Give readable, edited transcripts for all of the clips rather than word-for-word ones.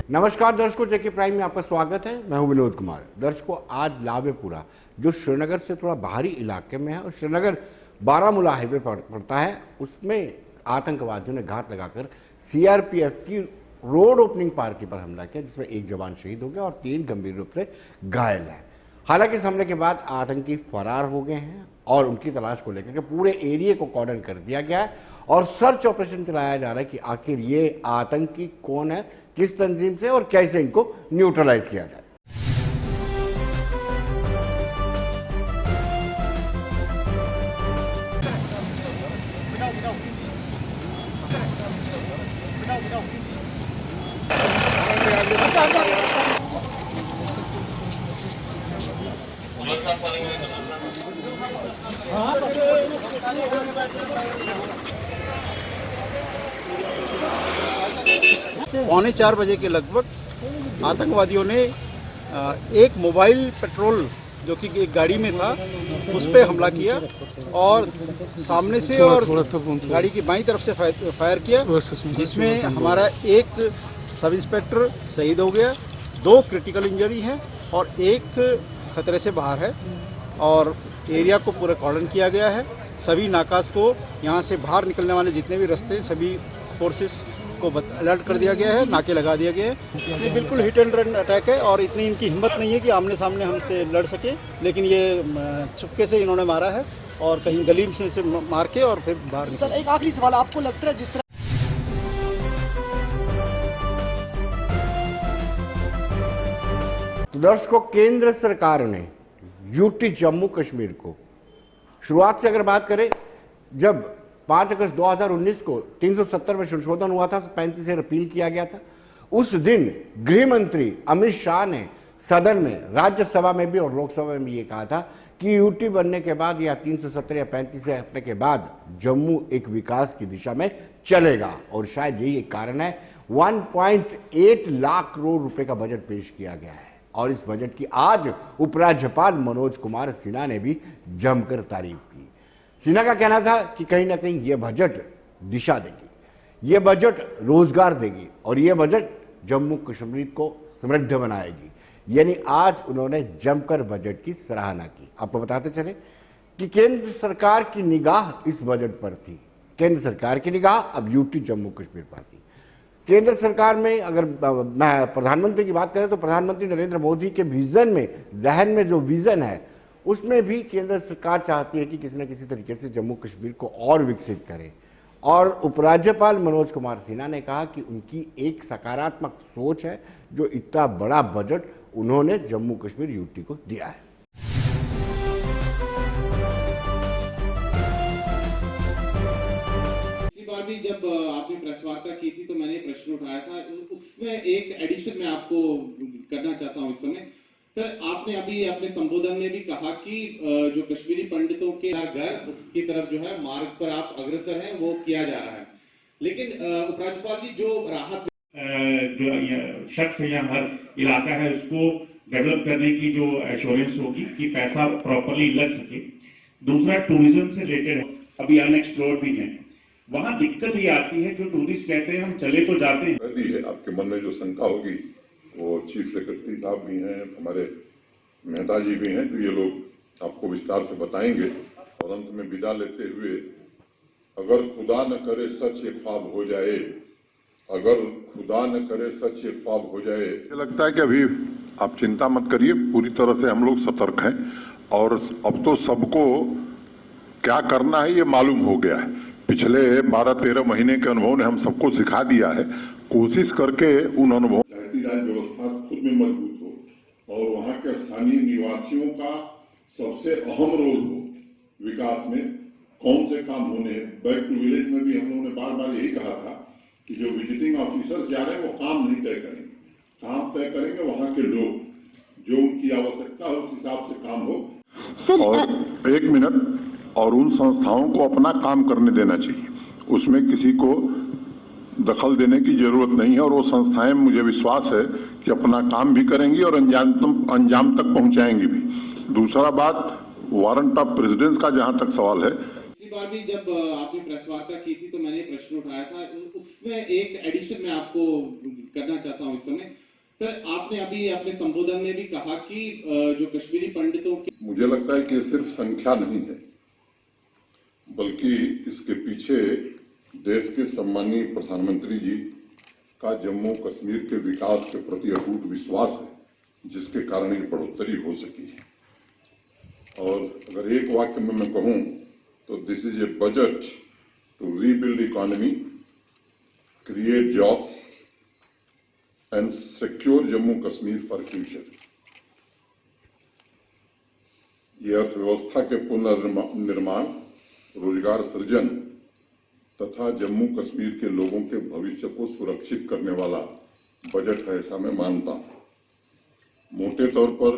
नमस्कार दर्शकों, जेके प्राइम में आपका स्वागत है। मैं हूं विनोद कुमार। दर्शकों, आज लावेपुरा जो श्रीनगर से थोड़ा बाहरी इलाके में है और श्रीनगर बारामूला हाईवे पड़ता है, उसमें आतंकवादियों ने घात लगाकर सीआरपीएफ की रोड ओपनिंग पार्टी पर हमला किया, जिसमें एक जवान शहीद हो गया और 3 गंभीर रूप से घायल हैं। हालांकि इस हमले के बाद आतंकी फरार हो गए हैं और उनकी तलाश को लेकर के पूरे एरिया को कॉर्डन कर दिया गया है और सर्च ऑपरेशन चलाया जा रहा है कि आखिर ये आतंकी कौन है, किस तंजीम से और कैसे इनको न्यूट्रलाइज किया जाए। पौने 4 बजे के लगभग आतंकवादियों ने एक मोबाइल पेट्रोल जो कि एक गाड़ी में था उस पर हमला किया और सामने से और गाड़ी की बाईं तरफ से फायर किया, जिसमें हमारा एक सब इंस्पेक्टर शहीद हो गया, 2 क्रिटिकल इंजरी हैं और एक खतरे से बाहर है और एरिया को पूरा कॉर्डन किया गया है। सभी नाकाज को यहाँ से बाहर निकलने वाले जितने भी रास्ते सभी फोर्सेस को अलर्ट कर दिया गया है, नाके लगा दिया गया है। ये बिल्कुल हिट एंड रन अटैक है और इतनी इनकी हिम्मत नहीं है कि आमने सामने हमसे लड़ सके, लेकिन ये चुपके से इन्होंने मारा है और कहीं गली से मार के और फिर बाहर निकले। सर, एक आखिरी सवाल, आपको लगता है जिस तरह दर्शकों, केंद्र सरकार ने यूटी जम्मू कश्मीर को शुरुआत से अगर बात करें, जब 5 अगस्त 2019 को 370 में संशोधन हुआ था, 35 से रिपील किया गया था, उस दिन गृह मंत्री अमित शाह ने सदन में, राज्यसभा में भी और लोकसभा में भी ये कहा था कि यूटी बनने के बाद या 370 या 35 से हटने के बाद जम्मू एक विकास की दिशा में चलेगा। और शायद यही एक कारण है 1.8 लाख करोड़ रुपए का बजट पेश किया गया है और इस बजट की आज उपराज्यपाल मनोज कुमार सिन्हा ने भी जमकर तारीफ की। सिन्हा का कहना था कि कहीं ना कहीं यह बजट दिशा देगी, यह बजट रोजगार देगी और यह बजट जम्मू कश्मीर को समृद्ध बनाएगी। यानी आज उन्होंने जमकर बजट की सराहना की। आपको बताते चले कि केंद्र सरकार की निगाह इस बजट पर थी। केंद्र सरकार की निगाह अब यूटी जम्मू कश्मीर पर थी। केंद्र सरकार में अगर मैं प्रधानमंत्री की बात करें तो प्रधानमंत्री नरेंद्र मोदी के विजन में, जहन में जो विजन है, उसमें भी केंद्र सरकार चाहती है कि किसी न किसी तरीके से जम्मू कश्मीर को और विकसित करे। और उपराज्यपाल मनोज कुमार सिन्हा ने कहा कि उनकी एक सकारात्मक सोच है जो इतना बड़ा बजट उन्होंने जम्मू कश्मीर यूटी को दिया है। बार भी जब आपने प्रेस वार्ता की थी तो मैंने प्रश्न उठाया था, उसमें एक एडिशन मैं आपको करना चाहता हूं इस समय। सर, आपने अभी अपने संबोधन में भी कहा कि जो कश्मीरी पंडितों के घर उसकी तरफ जो है मार्ग पर आप अग्रसर हैं, वो किया जा रहा है। लेकिन उपराज्यपाल जी, जो राहत जो शख्स है या हर इलाका है उसको डेवलप करने की जो एश्योरेंस होगी कि पैसा प्रॉपरली लग सके। दूसरा, टूरिज्म से रिलेटेड अभी अनएक्सप्लोर्ड भी है, वहां दिक्कत ये आती है, जो टूरिस्ट कहते हैं हम चले तो जाते हैं। आपके मन में जो शंका होगी वो चीफ सेक्रेटरी साहब भी हैं, हमारे मेहता जी भी हैं, तो ये लोग आपको विस्तार से बताएंगे। और अंत में विदा लेते हुए, अगर खुदा न करे सच ये ख्वाब हो जाए, अगर खुदा न करे सच ये ख्वाब हो जाए। मुझे लगता है कि अभी आप चिंता मत करिए, पूरी तरह से हम लोग सतर्क हैं और अब तो सबको क्या करना है ये मालूम हो गया है। पिछले 12-13 महीने के अनुभव ने हम सबको सिखा दिया है। कोशिश करके उन अनुभव राज व्यवस्था खुद में मजबूत हो और वहाँ के स्थानीय निवासियों का सबसे अहम रोल हो विकास में। कौन से काम होने हैं, बैक टू विलेज में भी हम लोगों ने बार बार यही कहा था कि जो विजिटिंग ऑफिसर जा रहे हैं वो काम नहीं तय करेंगे, काम तय करेंगे वहाँ के लोग, जो उनकी आवश्यकता है उस हिसाब से काम हो। और 1 मिनट, और उन संस्थाओं को अपना काम करने देना चाहिए, उसमें किसी को दखल देने की जरूरत नहीं है और वो संस्थाएं, मुझे विश्वास है कि अपना काम भी करेंगी और अंजाम तक पहुंचाएंगी भी। दूसरा बात, वारंट ऑफ प्रेसिडेंस का जहां तक सवाल है, पिछली बार भी जब आपने प्रेस वार्ता की थी तो मैंने प्रश्न उठाया था, उसमें एक एडिशन मैं आपको करना चाहता हूं इस समय। सर, आपने अभी अपने संबोधन में भी कहा कि जो कश्मीरी पंडितों की, मुझे लगता है कि ये सिर्फ संख्या नहीं है, बल्कि इसके पीछे देश के सम्मानीय प्रधानमंत्री जी का जम्मू कश्मीर के विकास के प्रति अटूट विश्वास है, जिसके कारण ये बढ़ोतरी हो सकी है। और अगर एक वाक्य में मैं कहूं तो this is a budget to rebuild economy, create jobs and secure Jammu Kashmir for future. ये अर्थव्यवस्था के पुनर्निर्माण, रोजगार सृजन तथा जम्मू कश्मीर के लोगों के भविष्य को सुरक्षित करने वाला बजट है, ऐसा मैं मानता हूं। मोटे तौर पर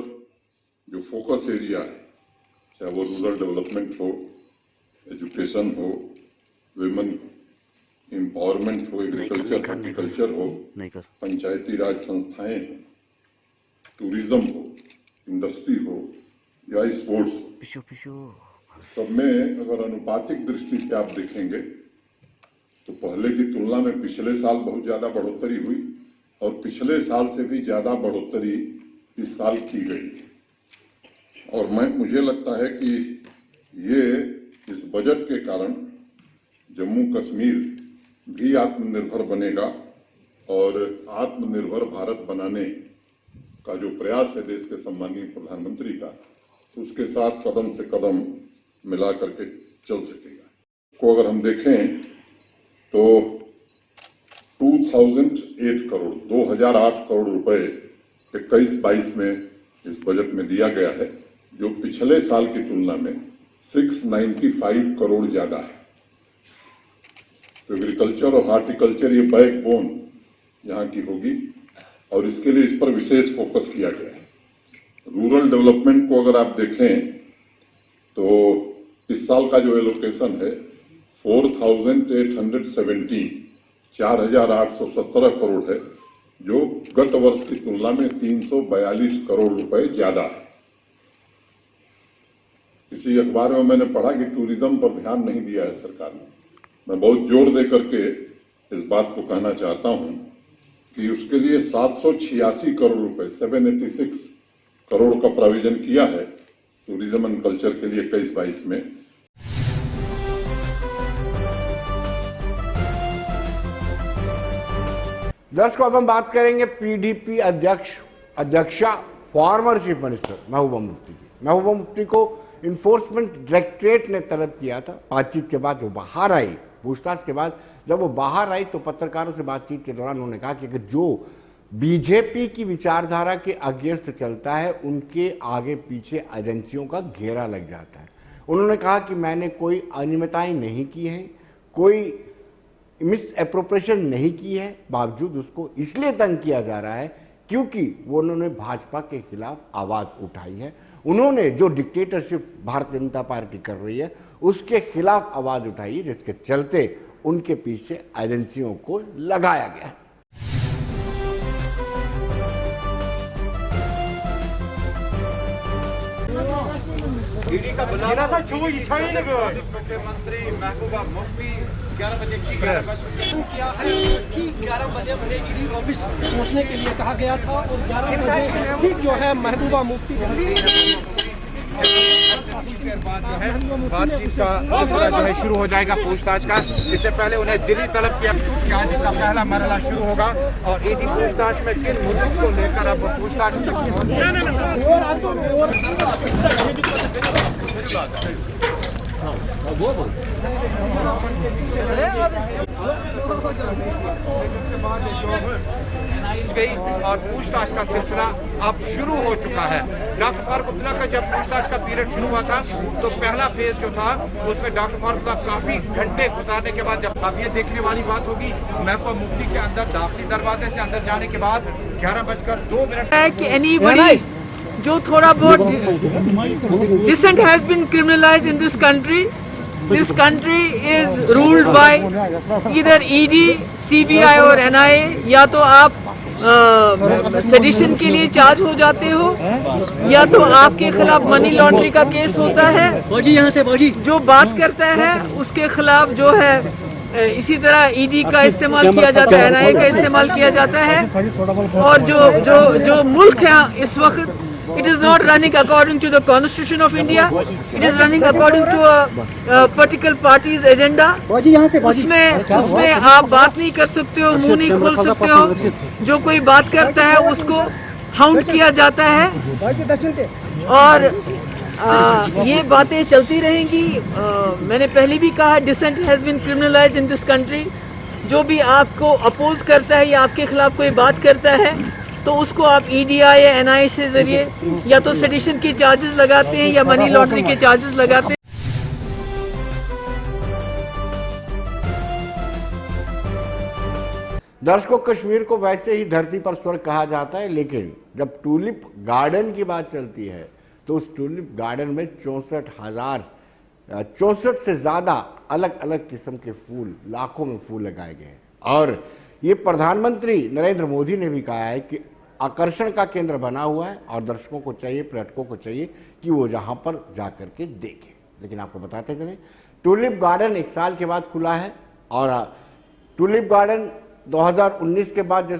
जो फोकस एरिया है, चाहे वो रूरल डेवलपमेंट हो, एजुकेशन हो, विमेन एम्पावरमेंट हो, एग्रीकल्चर हॉर्टिकल्चर हो, पंचायती राज संस्थाएं हो, टूरिज्म हो, इंडस्ट्री हो या स्पोर्ट्स हो, सब में अगर अनुपातिक दृष्टि से आप देखेंगे तो पहले की तुलना में पिछले साल बहुत ज्यादा बढ़ोतरी हुई और पिछले साल से भी ज्यादा बढ़ोतरी इस साल की गई। और मुझे लगता है कि ये इस बजट के कारण जम्मू कश्मीर भी आत्मनिर्भर बनेगा और आत्मनिर्भर भारत बनाने का जो प्रयास है देश के सम्मानीय प्रधानमंत्री का, उसके साथ कदम से कदम मिला करके चल सकेगा। को अगर हम देखें तो 2008 करोड़ रुपए 21-22 में इस बजट में दिया गया है, जो पिछले साल की तुलना में 695 करोड़ ज्यादा है। तो एग्रीकल्चर और हॉर्टिकल्चर ये बैकबोन यहाँ की होगी और इसके लिए इस पर विशेष फोकस किया गया है। रूरल डेवलपमेंट को अगर आप देखें तो इस साल का जो एलोकेशन है 4,817 करोड़ है, जो गत वर्ष की तुलना में 342 करोड़ रुपए ज्यादा है। किसी अखबार में मैंने पढ़ा कि टूरिज्म पर ध्यान नहीं दिया है सरकार ने। मैं बहुत जोर दे करके इस बात को कहना चाहता हूं कि उसके लिए 786 करोड़ रुपए 786 करोड़ का प्रोविजन किया है टूरिज्म एंड कल्चर के लिए 21-22 में। दर्शकों, अब हम बात करेंगे पीडीपी अध्यक्षा former chief minister Mehbooba Mufti की। महबूबा मुफ्ती को इन्फोर्समेंट डायरेक्टरेट ने तलब किया था। बातचीत के बाद वो बाहर आई, पूछताछ के बाद जब वो बाहर आई तो पत्रकारों से बातचीत के दौरान उन्होंने कहा कि अगर जो बीजेपी की विचारधारा के अगेंस्ट चलता है, उनके आगे पीछे एजेंसियों का घेरा लग जाता है। उन्होंने कहा कि मैंने कोई अनियमितताएं नहीं की है, कोई मिस एप्रोप्रिएशन नहीं की है, बावजूद उसको इसलिए तंग किया जा रहा है क्योंकि वो उन्होंने भाजपा के खिलाफ आवाज उठाई है। उन्होंने जो डिक्टेटरशिप भारतीय जनता पार्टी कर रही है उसके खिलाफ आवाज उठाई है, जिसके चलते उनके पीछे एजेंसियों को लगाया गया है। ईडी का बुलावा, मुख्यमंत्री महबूबा मुफ्ती 11 बजे किया है कि 11 बजे बने ईडी ऑफिस पहुंचने के लिए कहा गया था और 11 बजे ठीक जो है महबूबा मुफ्ती बाद जो है बातचीत का सिलसिला जो है शुरू हो जाएगा पूछताछ का। इससे पहले उन्हें दिल्ली तलब किया कि आज इसका पहला मरहला शुरू होगा और ईडी पूछताछ में किन मुद्दों को लेकर अब पूछताछ गई और पूछताछ का सिलसिला अब शुरू हो चुका है। डॉक्टर फारूक अब्दुल्ला का जब पूछताछ का पीरियड शुरू हुआ था तो पहला फेज जो था उसमें डॉक्टर फारूक अब्दुल्ला काफी घंटे गुजारने के बाद, जब अब ये देखने वाली बात होगी महबूबा मुफ्ती के अंदर दाखिली दरवाजे से अंदर जाने के बाद 11:02 है कि एनीबडी जो थोड़ा बहुत decent has been criminalised in this country. This country is ruled by either ED, CBI और NIA. या तो आप सेडिशन के लिए चार्ज हो जाते हो, या तो आपके खिलाफ मनी लॉन्ड्रिंग का केस होता है। जो बात करता है उसके खिलाफ जो है इसी तरह ईडी का इस्तेमाल किया जाता है, एनआईए का इस्तेमाल किया जाता है। और जो मुल्क है इस वक्त, it is not running according to the Constitution of India. It is running according to a particular party's agenda. उसमें आप बात नहीं कर सकते हो, मुंह नहीं खोल सकते हो। जो कोई बात करता है उसको हाउंड किया जाता है और ये बातें चलती रहेंगी। मैंने पहले भी कहा, decent has been criminalised in this country. जो भी आपको अपोज करता है या आपके खिलाफ कोई बात करता है तो उसको आप ईडीआई या एनआईए से जरिए या तो सेडिशन के चार्जेस लगाते हैं या मनी लॉन्ड्रिंग के चार्जेस लगाते हैं। दर्शकों, कश्मीर को वैसे ही धरती पर स्वर्ग कहा जाता है, लेकिन जब टूलिप गार्डन की बात चलती है तो उस टूलिप गार्डन में 64 से ज्यादा अलग अलग किस्म के फूल, लाखों में फूल लगाए गए हैं। और ये प्रधानमंत्री नरेंद्र मोदी ने भी कहा है कि आकर्षण का केंद्र बना हुआ है और दर्शकों को चाहिए, पर्यटकों को चाहिए कि वो जहां पर जाकर के देखें। लेकिन आपको बताते चलें, टूलिप गार्डन 1 साल के बाद खुला है और टूलिप गार्डन 2019 के बाद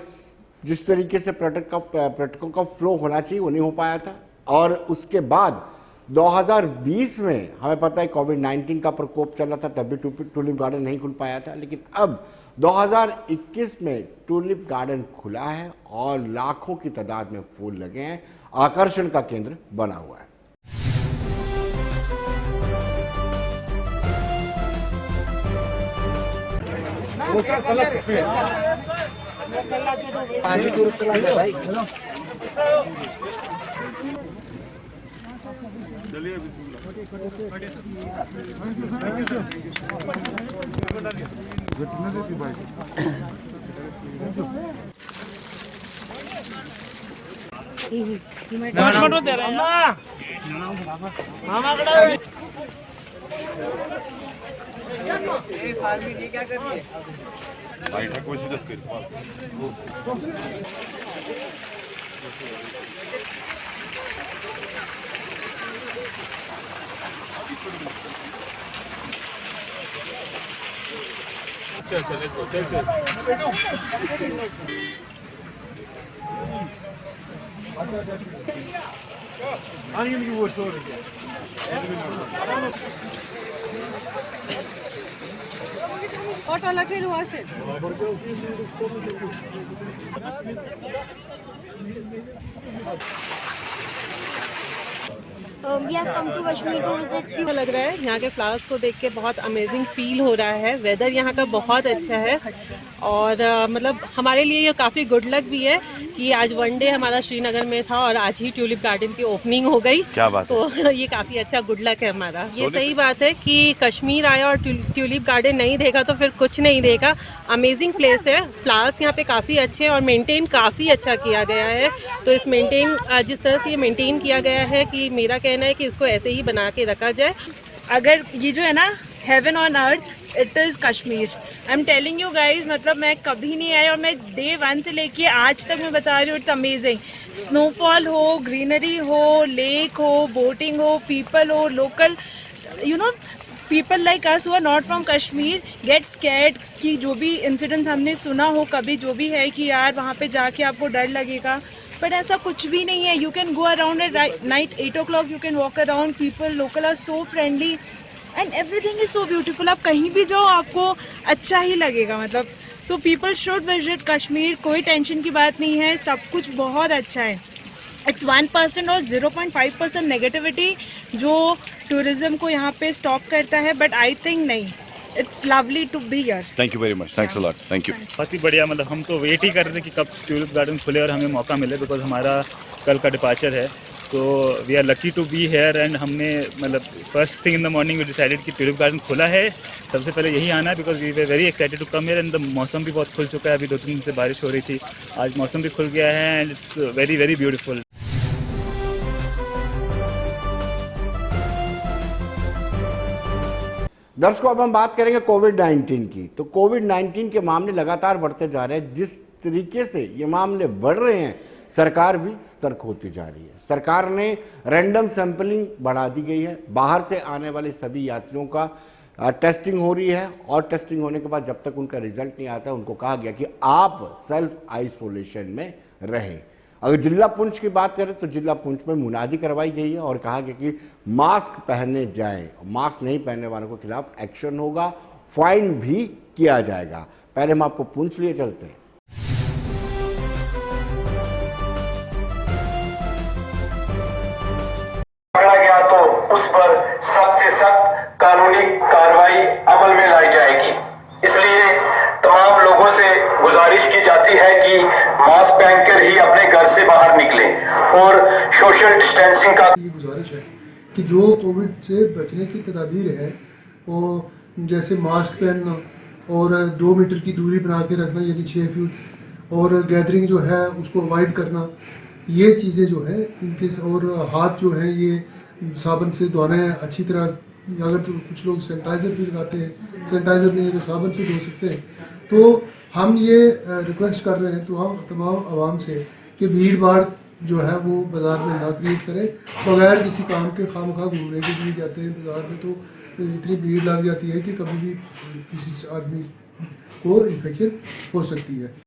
जिस तरीके से पर्यटकों का फ्लो होना चाहिए वो नहीं हो पाया था। और उसके बाद 2020 में हमें पता है कोविड-19 का प्रकोप चल रहा था, तब भी टूलिप गार्डन नहीं खुल पाया था। लेकिन अब 2021 में टूलिप गार्डन खुला है और लाखों की तादाद में फूल लगे हैं, आकर्षण का केंद्र बना हुआ है। ऑटो लगे वहाँ से लग रहा है। यहाँ के फ्लावर्स को देख के बहुत अमेजिंग फील हो रहा है। वेदर यहाँ का बहुत अच्छा है और मतलब हमारे लिए ये काफ़ी गुड लक भी है कि आज वनडे हमारा श्रीनगर में था और आज ही ट्यूलिप गार्डन की ओपनिंग हो गई। क्या बात तो है? ये काफ़ी अच्छा गुड लक है हमारा। ये सही बात है कि कश्मीर आया और ट्यूलिप गार्डन नहीं देखा तो फिर कुछ नहीं देखा। अमेजिंग प्लेस है। फ्लावर्स यहाँ पे काफ़ी अच्छे हैं और मेंटेन काफ़ी अच्छा किया गया है। तो इस जिस तरह से ये मेंटेन किया गया है कि मेरा कहना है कि इसको ऐसे ही बना के रखा जाए। अगर ये जो है ना heaven on earth, it is Kashmir. I am telling you guys, मतलब मैं कभी नहीं आई और मैं डे 1 से लेके आज तक मैं बता रही हूँ, इट्स अमेजिंग। स्नोफॉल हो, ग्रीनरी हो, लेक हो, बोटिंग हो, पीपल हो, local you know people like us who are not from Kashmir get scared कि जो भी इंसिडेंट्स हमने सुना हो कभी, जो भी है कि यार वहाँ पे जाके आपको डर लगेगा, बट ऐसा कुछ भी नहीं है। You can go around at night 8 o'clock, you can walk around, people local are so friendly and everything is so beautiful. आप कहीं भी जाओ आपको अच्छा ही लगेगा, मतलब so people should visit Kashmir. कोई टेंशन की बात नहीं है, सब कुछ बहुत अच्छा है। इट्स 1% और 0.5% नेगेटिविटी जो टूरिज्म को यहाँ पे स्टॉप करता है, बट आई थिंक नहीं, it's lovely to be here. Thank you very much, thanks a lot, thank you. बहुत ही बढ़िया, मतलब हम तो वेट ही कर रहे थे कि कब ट्यूलिप गार्डन खुले और हमें मौका मिले, बिकॉज हमारा कल का डिपार्चर है। So we are lucky to be here and हमने मतलब first thing in the morning we decided कि ट्यूलिप गार्डन खुला है, सबसे पहले यही आना है because we were very excited to come here and the मौसम भी बहुत खुल चुका है। अभी 2-3 दिन से बारिश हो रही थी, आज मौसम भी खुल गया है and it's very very beautiful. दर्शकों, अब हम बात करेंगे कोविड-19 की। तो कोविड-19 के मामले लगातार बढ़ते जा रहे हैं। जिस तरीके से ये मामले बढ़ रहे हैं, सरकार भी सतर्क होती जा रही है। सरकार ने रैंडम सैंपलिंग बढ़ा दी गई है, बाहर से आने वाले सभी यात्रियों का टेस्टिंग हो रही है और टेस्टिंग होने के बाद जब तक उनका रिजल्ट नहीं आता उनको कहा गया कि आप सेल्फ आइसोलेशन में रहें। अगर जिला पुंछ की बात करें तो जिला पुंछ में मुनादी करवाई गई है और कहा गया कि मास्क पहने जाएं, मास्क नहीं पहनने वालों के खिलाफ एक्शन होगा, फाइन भी किया जाएगा। पहले हम आपको पुंछ लिए चलते हैं। पकड़ा गया तो उस पर सख्त से सख्त कानूनी कार्रवाई अमल में लाई जाएगी। इसलिए तमाम लोगों से गुजारिश की जाती है कि मास्क पहनकर ही अपने घर से बाहर निकलें और सोशल डिस्टेंसिंग का ये गुजारिश है कि जो कोविड से बचने की तदाबीर है वो जैसे मास्क पहनना और 2 मीटर की दूरी बना के रखना यानी 6 फीट और गैदरिंग जो है उसको अवॉइड करना, ये चीज़ें जो है इनके और हाथ जो है ये साबुन से धोना है अच्छी तरह। अगर तो कुछ लोग सैनिटाइज़र भी लगाते हैं, सैनिटाइज़र नहीं है तो साबुन से धो सकते हैं। तो हम ये रिक्वेस्ट कर रहे हैं तो हम तमाम आवाम से कि भीड़ भाड़ जो है वो बाज़ार में ना क्रिएट करें। बगैर किसी काम के खामखा घूमने के लिए जाते हैं बाज़ार में तो इतनी भीड़ लग जाती है कि कभी भी किसी आदमी को इन्फेक्शन हो सकती है।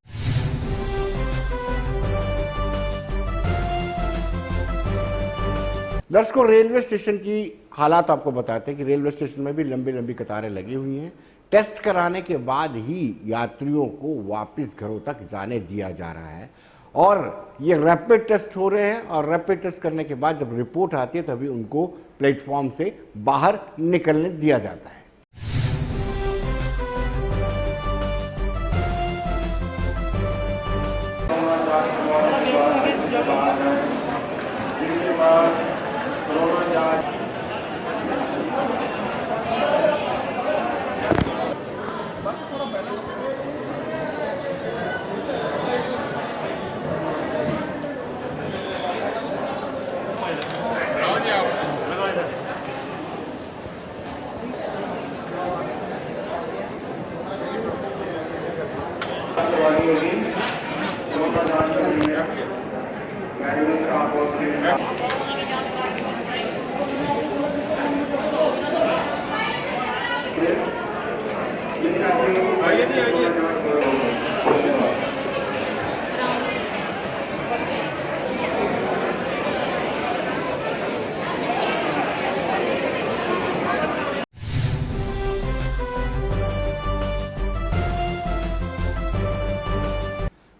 दर्शकों, रेलवे स्टेशन की हालात आपको बताते हैं कि रेलवे स्टेशन में भी लंबी लंबी कतारें लगी हुई हैं। टेस्ट कराने के बाद ही यात्रियों को वापस घरों तक जाने दिया जा रहा है और ये रैपिड टेस्ट हो रहे हैं और रैपिड टेस्ट करने के बाद जब रिपोर्ट आती है तभी उनको प्लेटफॉर्म से बाहर निकलने दिया जाता है।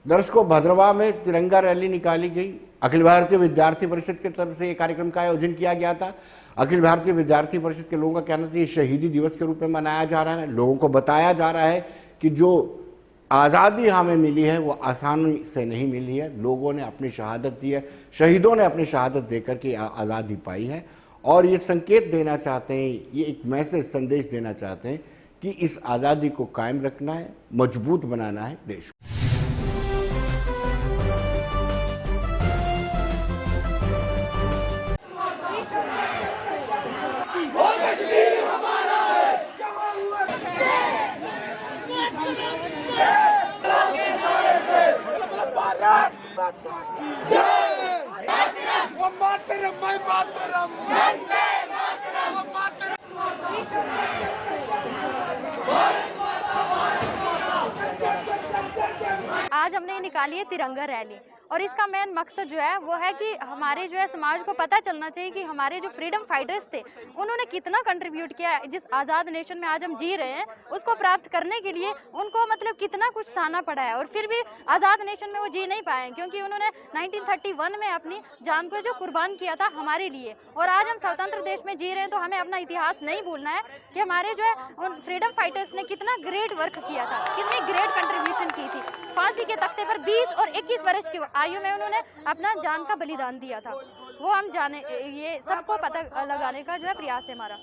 दर्शकों, भद्रवाह में तिरंगा रैली निकाली गई। अखिल भारतीय विद्यार्थी परिषद की तरफ से यह कार्यक्रम का आयोजन किया गया था। अखिल भारतीय विद्यार्थी परिषद के लोगों का कहना था ये शहीदी दिवस के रूप में मनाया जा रहा है। लोगों को बताया जा रहा है कि जो आज़ादी हमें मिली है वो आसानी से नहीं मिली है। लोगों ने अपनी शहादत दी है, शहीदों ने अपनी शहादत देकर के आज़ादी पाई है और ये संकेत देना चाहते हैं, ये एक मैसेज संदेश देना चाहते हैं कि इस आज़ादी को कायम रखना है, मजबूत बनाना है देश को। आज हमने निकाली है तिरंगा रैली और इसका मेन मकसद जो है वो है कि हमारे जो है समाज को पता चलना चाहिए कि हमारे जो फ्रीडम फाइटर्स थे उन्होंने कितना कंट्रीब्यूट किया है। जिस आज़ाद नेशन में आज हम जी रहे हैं उसको प्राप्त करने के लिए उनको मतलब कितना कुछ सहना पड़ा है और फिर भी आज़ाद नेशन में वो जी नहीं पाए क्योंकि उन्होंने 1931 में अपनी जान को जो कुर्बान किया था हमारे लिए। और आज हम स्वतंत्र देश में जी रहे हैं तो हमें अपना इतिहास नहीं भूलना है कि हमारे जो है उन फ्रीडम फाइटर्स ने कितना ग्रेट वर्क किया था, कितनी ग्रेट कंट्रीब्यूशन की थी। फांसी के तख्ते पर 20 और 21 वर्ष की आयु में उन्होंने अपना जान का बलिदान दिया था। वो हम जाने, ये सबको पता लगाने का जो है प्रयास है हमारा।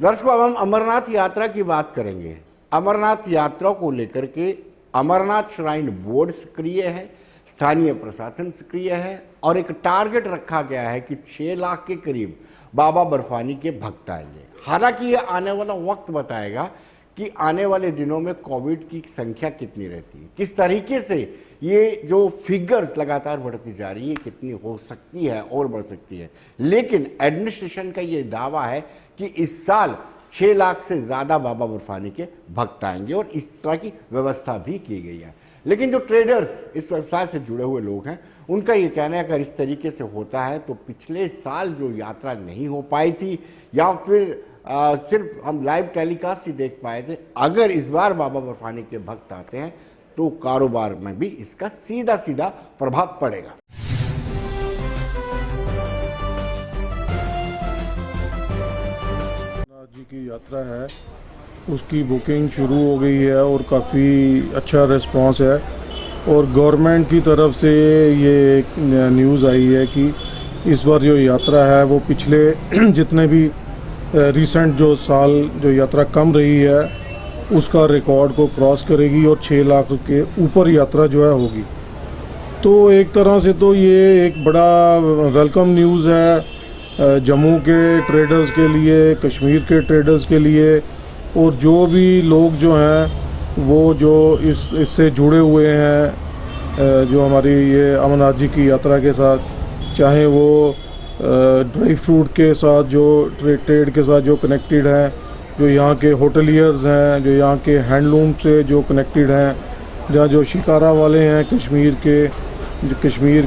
दर्शकों, अब हम अमरनाथ यात्रा की बात करेंगे। अमरनाथ यात्रा को लेकर के अमरनाथ श्राइन बोर्ड सक्रिय है। स्थानीय प्रशासन सक्रिय है और एक टारगेट रखा गया है कि 6 लाख के करीब बाबा बर्फानी के भक्त आएंगे। हालांकि ये आने वाला वक्त बताएगा कि आने वाले दिनों में कोविड की संख्या कितनी रहती है, किस तरीके से ये जो फिगर्स लगातार बढ़ती जा रही है कितनी हो सकती है और बढ़ सकती है। लेकिन एडमिनिस्ट्रेशन का ये दावा है कि इस साल 6 लाख से ज़्यादा बाबा बर्फानी के भक्त आएंगे और इस तरह की व्यवस्था भी की गई है। लेकिन जो ट्रेडर्स इस व्यवसाय से जुड़े हुए लोग हैं उनका ये कहना है अगर इस तरीके से होता है तो पिछले साल जो यात्रा नहीं हो पाई थी या फिर सिर्फ हम लाइव टेलीकास्ट ही देख पाए थे, अगर इस बार बाबा बर्फानी के भक्त आते हैं तो कारोबार में भी इसका सीधा सीधा प्रभाव पड़ेगा। जी की यात्रा है उसकी बुकिंग शुरू हो गई है और काफ़ी अच्छा रिस्पांस है और गवर्नमेंट की तरफ से ये एक न्यूज़ आई है कि इस बार जो यात्रा है वो पिछले जितने भी रिसेंट जो साल जो यात्रा कम रही है उसका रिकॉर्ड को क्रॉस करेगी और 6 लाख के ऊपर यात्रा जो है होगी। तो एक तरह से तो ये एक बड़ा वेलकम न्यूज़ है जम्मू के ट्रेडर्स के लिए, कश्मीर के ट्रेडर्स के लिए और जो भी लोग जो हैं वो जो इससे जुड़े हुए हैं जो हमारी ये अमरनाथ जी की यात्रा के साथ, चाहे वो ड्राई फ्रूट के साथ जो ट्रेड के साथ जो कनेक्टेड हैं, जो यहाँ के होटलियर्स हैं, जो यहाँ के हैंडलूम से जो कनेक्टेड हैं, जहाँ जो शिकारा वाले हैं कश्मीर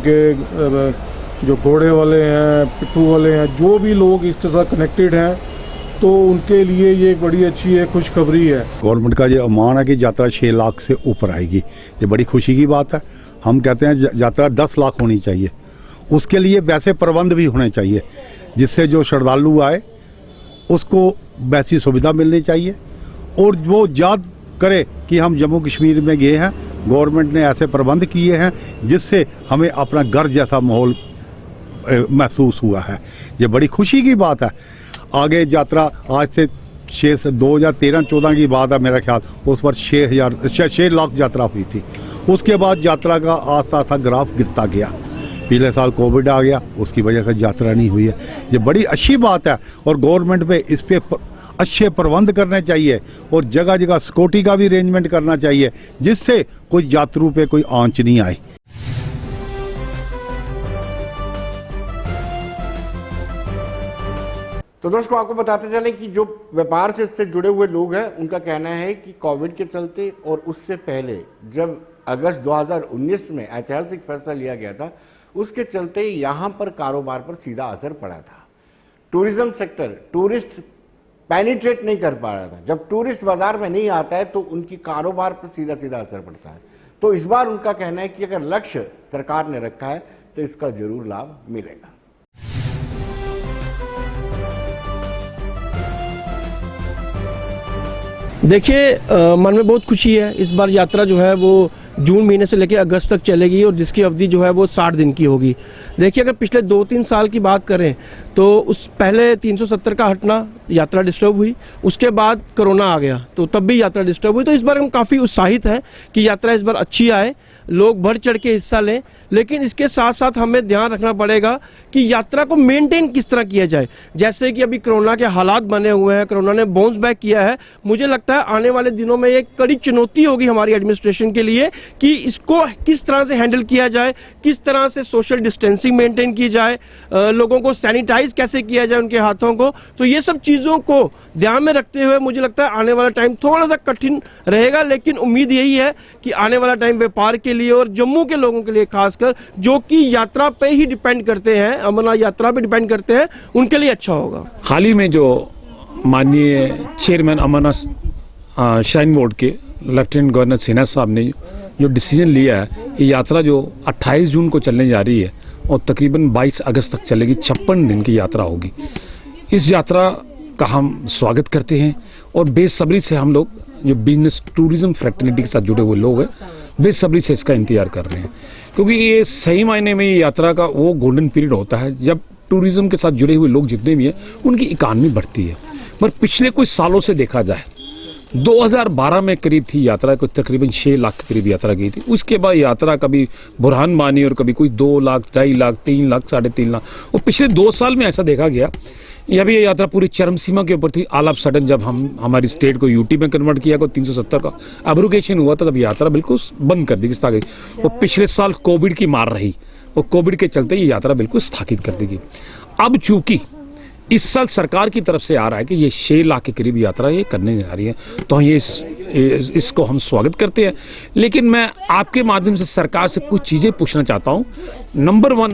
के जो घोड़े वाले हैं, पिट्ठू वाले हैं, जो भी लोग इसके साथ कनेक्टेड हैं तो उनके लिए ये बड़ी अच्छी है खुशखबरी है। गवर्नमेंट का ये अनुमान है कि यात्रा 6 लाख से ऊपर आएगी, ये बड़ी खुशी की बात है। हम कहते हैं यात्रा 10 लाख होनी चाहिए, उसके लिए वैसे प्रबंध भी होने चाहिए जिससे जो श्रद्धालु आए उसको वैसी सुविधा मिलनी चाहिए और वो याद करे कि हम जम्मू कश्मीर में गए हैं, गवर्नमेंट ने ऐसे प्रबंध किए हैं जिससे हमें अपना घर जैसा माहौल महसूस हुआ है। ये बड़ी खुशी की बात है। आगे यात्रा आज से 2013-14 की बात है मेरा ख्याल, उस पर 6 लाख यात्रा हुई थी। उसके बाद यात्रा का आस्ता आस्ता ग्राफ गिरता गया, पिछले साल कोविड आ गया, उसकी वजह से यात्रा नहीं हुई है। ये बड़ी अच्छी बात है और गवर्नमेंट पे इस पे अच्छे प्रबंध करने चाहिए और जगह जगह सिक्योरिटी का भी अरेंजमेंट करना चाहिए जिससे कोई यात्रु पे कोई आंच नहीं आए। तो दोस्तों आपको बताते चलें कि जो व्यापार से इससे जुड़े हुए लोग हैं उनका कहना है कि कोविड के चलते और उससे पहले जब अगस्त 2019 में ऐतिहासिक फैसला लिया गया था उसके चलते यहाँ पर कारोबार पर सीधा असर पड़ा था। टूरिज्म सेक्टर, टूरिस्ट पेनिट्रेट नहीं कर पा रहा था। जब टूरिस्ट बाजार में नहीं आता है तो उनकी कारोबार पर सीधा सीधा असर पड़ता है। तो इस बार उनका कहना है कि अगर लक्ष्य सरकार ने रखा है तो इसका जरूर लाभ मिलेगा। देखिए मन में बहुत खुशी है। इस बार यात्रा जो है वो जून महीने से लेकर अगस्त तक चलेगी और जिसकी अवधि जो है वो 60 दिन की होगी। देखिए अगर पिछले 2-3 साल की बात करें तो उस पहले 370 का हटना यात्रा डिस्टर्ब हुई, उसके बाद कोरोना आ गया तो तब भी यात्रा डिस्टर्ब हुई। तो इस बार हम काफ़ी उत्साहित हैं कि यात्रा इस बार अच्छी आए, लोग बढ़ चढ़ के हिस्सा लें, लेकिन इसके साथ साथ हमें ध्यान रखना पड़ेगा कि यात्रा को मेंटेन किस तरह किया जाए। जैसे कि अभी कोरोना के हालात बने हुए हैं, कोरोना ने बाउंस बैक किया है, मुझे लगता है आने वाले दिनों में एक कड़ी चुनौती होगी हमारी एडमिनिस्ट्रेशन के लिए कि इसको किस तरह से हैंडल किया जाए, किस तरह से सोशल डिस्टेंसिंग मेंटेन की जाए, लोगों को सैनिटाइज कैसे किया जाए उनके हाथों को। तो ये सब चीज़ों को ध्यान में रखते हुए मुझे लगता है आने वाला टाइम थोड़ा सा कठिन रहेगा, लेकिन उम्मीद यही है कि आने वाला टाइम व्यापार के लिए और जम्मू के लोगों के लिए खासकर जो कि यात्रा पे ही डिपेंड करते हैं, अमरनाथ यात्रा पे डिपेंड करते हैं, उनके लिए अच्छा होगा। हाल ही में जो माननीय चेयरमैन अमरनाथ श्राइन बोर्ड के लेफ्टिनेंट गवर्नर सिन्हा साहब ने जो डिसीजन लिया है कि यात्रा जो 28 जून को चलने जा रही है और तकरीबन 22 अगस्त तक चलेगी, 56 दिन की यात्रा होगी। इस यात्रा का हम स्वागत करते हैं और बेसब्री से हम लोग जो बिजनेस टूरिज्म फ्रेटर्निटी के साथ जुड़े हुए लोग हैं बेसब्री से इसका इंतजार कर रहे हैं, क्योंकि ये सही मायने में ये यात्रा का वो गोल्डन पीरियड होता है जब टूरिज्म के साथ जुड़े हुए लोग जितने भी हैं उनकी इकानमी बढ़ती है। पर पिछले कुछ सालों से देखा जाए 2012 में करीब थी यात्रा को, तकरीबन 6 लाख के करीब यात्रा गई थी। उसके बाद यात्रा कभी बुरहान मानी और कभी कोई 2 लाख, 2.5 लाख, 3 लाख, 3.5 लाख। और पिछले 2 साल में ऐसा देखा गया, अभी ये यात्रा पूरी चरम सीमा के ऊपर थी। ऑल ऑफ सडन जब हमारी स्टेट को यूटी में कन्वर्ट किया को 370 का एब्रोगेशन हुआ था, तब यात्रा बिल्कुल बंद कर दी गई, स्थगित। वो पिछले साल कोविड की मार रही, और कोविड के चलते ये यात्रा बिल्कुल स्थगित कर दी गई। अब चूंकि इस साल सरकार की तरफ से आ रहा है कि ये 6 लाख के करीब यात्रा ये करने जा रही है, तो ये इसको हम स्वागत करते हैं। लेकिन मैं आपके माध्यम से सरकार से कुछ चीजें पूछना चाहता हूं। नंबर 1,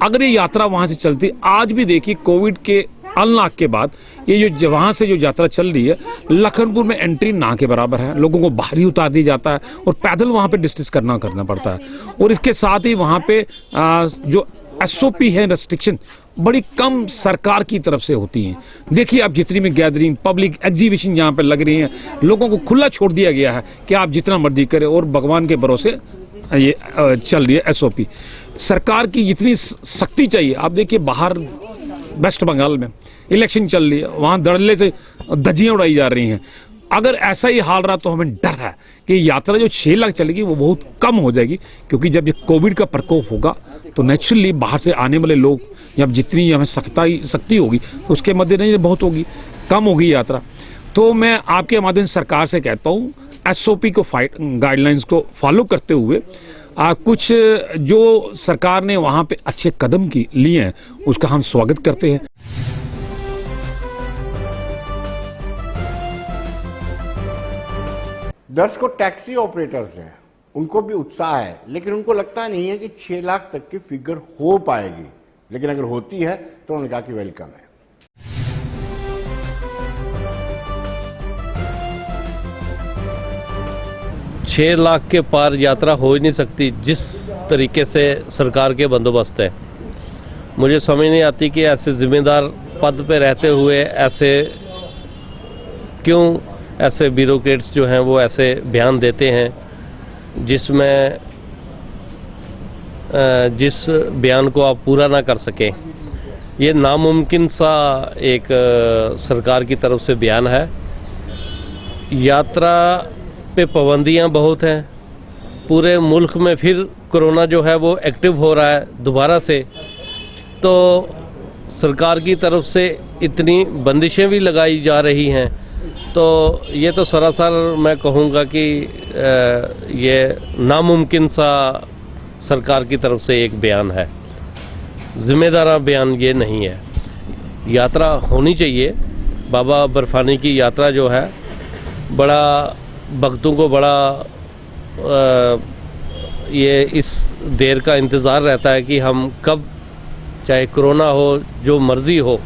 अगर ये यात्रा वहां से चलती, आज भी देखिए कोविड के अनलॉक के बाद ये जो वहां से जो यात्रा चल रही है, लखनपुर में एंट्री ना के बराबर है। लोगों को बाहर ही उतार दिया जाता है और पैदल वहां पे डिस्टेंस करना पड़ता है। और इसके साथ ही वहां पे जो SOP है, रेस्ट्रिक्शन बड़ी कम सरकार की तरफ से होती हैं। देखिए आप जितनी भी गैदरिंग, पब्लिक एग्जीबिशन यहाँ पे लग रही हैं, लोगों को खुला छोड़ दिया गया है कि आप जितना मर्जी करें, और भगवान के भरोसे ये चल रही है SOP। सरकार की जितनी सख्ती चाहिए, आप देखिए बाहर वेस्ट बंगाल में इलेक्शन चल रही है, वहां धड़ल्ले से धज्जियां उड़ाई जा रही हैं। अगर ऐसा ही हाल रहा तो हमें डर है कि यात्रा जो 6 लाख चलेगी वो बहुत कम हो जाएगी, क्योंकि जब ये कोविड का प्रकोप होगा तो नेचुरली बाहर से आने वाले लोग, जब जितनी हमें सख्ती होगी तो उसके मद्देनजर बहुत होगी, कम होगी यात्रा। तो मैं आपके माध्यम से सरकार से कहता हूँ, SOP को गाइडलाइंस को फॉलो करते हुए कुछ जो सरकार ने वहां पे अच्छे कदम लिए हैं, उसका हम स्वागत करते हैं। दर्शकों, टैक्सी ऑपरेटर्स हैं, उनको भी उत्साह है, लेकिन उनको लगता नहीं है कि 6 लाख तक की फिगर हो पाएगी। लेकिन अगर होती है तो उन्होंने कहा कि वेलकम है। 6 लाख के पार यात्रा हो ही नहीं सकती जिस तरीके से सरकार के बंदोबस्त है। मुझे समझ नहीं आती कि ऐसे जिम्मेदार पद पे रहते हुए ऐसे ब्यूरोक्रेट्स जो हैं वो ऐसे बयान देते हैं जिसमें जिस बयान को आप पूरा ना कर सकें। ये नामुमकिन सा एक सरकार की तरफ से बयान है। यात्रा पे पाबंदियां बहुत हैं, पूरे मुल्क में फिर कोरोना जो है वो एक्टिव हो रहा है दोबारा से, तो सरकार की तरफ से इतनी बंदिशें भी लगाई जा रही हैं, तो ये तो सरासर मैं कहूँगा कि ये नामुमकिन सा सरकार की तरफ से एक बयान है, जिम्मेदार बयान ये नहीं है। यात्रा होनी चाहिए। बाबा बर्फानी की यात्रा जो है, बड़ा भक्तों को बड़ा ये इस देर का इंतज़ार रहता है कि हम कब, चाहे कोरोना हो, जो मर्ज़ी हो,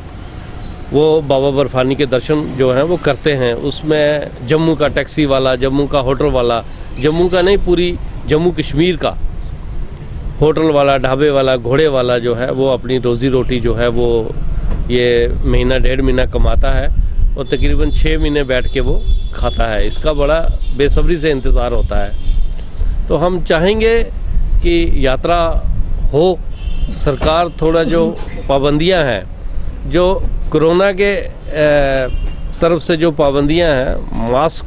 वो बाबा बर्फानी के दर्शन जो हैं वो करते हैं। उसमें जम्मू का टैक्सी वाला, जम्मू का होटल वाला, जम्मू का नहीं पूरी जम्मू कश्मीर का होटल वाला, ढाबे वाला, घोड़े वाला जो है वो अपनी रोज़ी रोटी जो है वो ये महीना 1.5 महीना कमाता है और तकरीबन 6 महीने बैठ के वो खाता है। इसका बड़ा बेसब्री से इंतज़ार होता है। तो हम चाहेंगे कि यात्रा हो। सरकार थोड़ा जो पाबंदियां हैं, जो कोरोना के तरफ से जो पाबंदियां हैं, मास्क,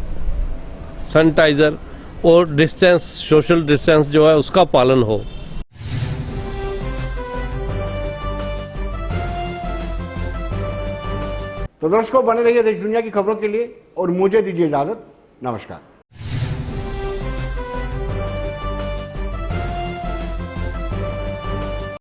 सैनिटाइज़र और डिस्टेंस, सोशल डिस्टेंस जो है उसका पालन हो। तो दर्शकों, बने रहिए देश दुनिया की खबरों के लिए और मुझे दीजिए इजाजत। नमस्कार।